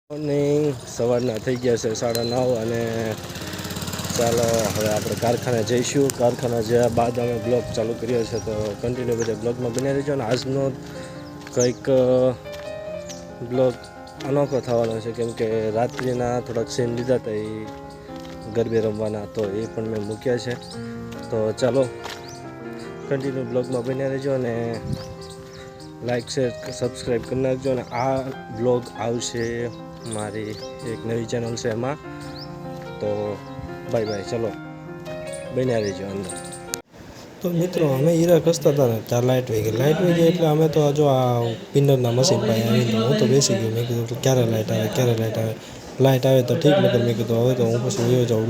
Morning સવારના થઈ ગયા છે 9:30 અને ચાલો હવે આપણે કારખાને જઈશું. કારખાના જ્યાં બાદ અમે બ્લોગ ચાલુ કર્યો છે, તો કન્ટિન્યુ બધા બ્લોગમાં બની રહીજો. અને આજનો કંઈક બ્લોગ અનોખો થવાનો છે, કેમ કે રાત્રિના થોડાક સીન લીધા હતા એ ગરબે રમવાના, તો એ પણ મેં મૂક્યા છે. તો ચાલો કન્ટિન્યુ બ્લોગમાં બની રહેજો અને લાઈક શેર સબસ્ક્રાઈબ કરી નાખજો. અને આ બ્લોગ આવશે મારી એક નવી ચેનલ છે એમાં. તો બાય બાય, ચલો બન્યા રહેજો અંદર. તો મિત્રો અમે હીરા ઘસતા હતા ને ત્યાં લાઇટ વહી ગઈ એટલે અમે તો જો આ પિન્નરના મશીન પાસે આવીને હું તો બેસી ગયો. મેં કીધું ક્યારે લાઇટ આવે. લાઇટ આવે તો ઠીક, નકર મેં કીધું હવે તો હું પછી વયો જાઉં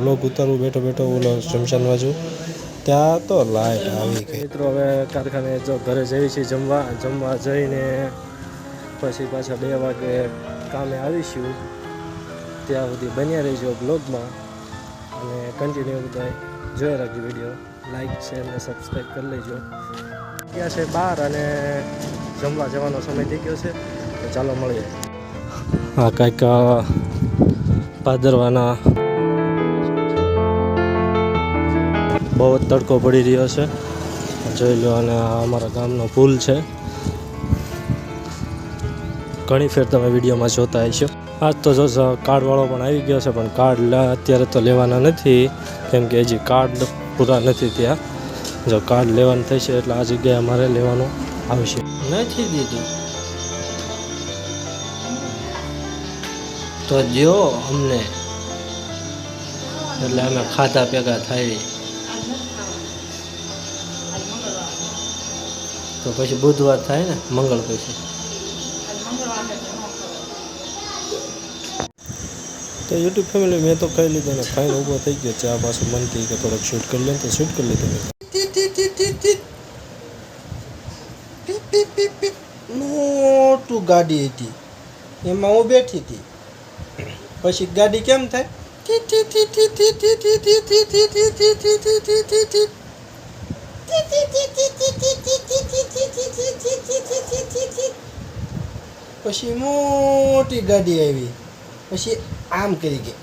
બ્લોગ ઉતારવું બેઠો ઓલો શમશાન બાજુ. ત્યાં તો લાઇટ આવી ગઈ. મિત્રો હવે કારખાને જો ઘરે જઈએ છીએ જમવા જઈને પછી પાછા 2 વાગે કામે આવીશું. ત્યાં સુધી બન્યા રહીજો બ્લોગમાં અને કન્ટિન્યુ બધા જોઈ રાખજો વિડીયો. લાઈક શેર અને સબસ્ક્રાઈબ કરી લેજો. ત્યાં છે બહાર અને જમવા જવાનો સમય થઈ ગયો છે, તો ચાલો મળીએ. હા, કંઈક ભાદરવાના બહુ જ તડકો પડી રહ્યો છે, જોઈ લો. અને અમારા ગામનો પુલ છે, ઘણી ફેર તમે વિડીયોમાં જોતા હશો. આજ તો જો કાર્ડવાળો પણ આવી ગયો છે, પણ કાર્ડ અત્યારે તો લેવાના નથી, કેમ કે હજી કાર્ડ પૂરા નથી ત્યાં. જો કાર્ડ લેવાનું થશે એટલે આ જગ્યાએ અમારે લેવાનું આવશે. નથી દીધું તો જો અમને, એટલે અમે ખાધા ભેગા થાય. તો પછી બુધવાર થાય ને, મંગળ પછી. તો યુટ્યુબ ફેમિલી મેં તો ખાઈ લીધું ને ખાઈને ઊભો થઈ ગયો. ચા પાછું મન કહી કે થોડોક શૂટ કરી લે, તો શૂટ કરી લીધું. મોટું ગાડી હતી, એમાં હું બેઠી હતી. પછી ગાડી કેમ થાય? પછી મોટી ગાડી આવી, પછી આમ કરી ગઈ.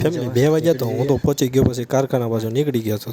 ફેમિલી 2 વાગ્યા તો હું તો પહોંચી ગયો. પછી કારખાના બાજુ નીકળી ગયો હતો.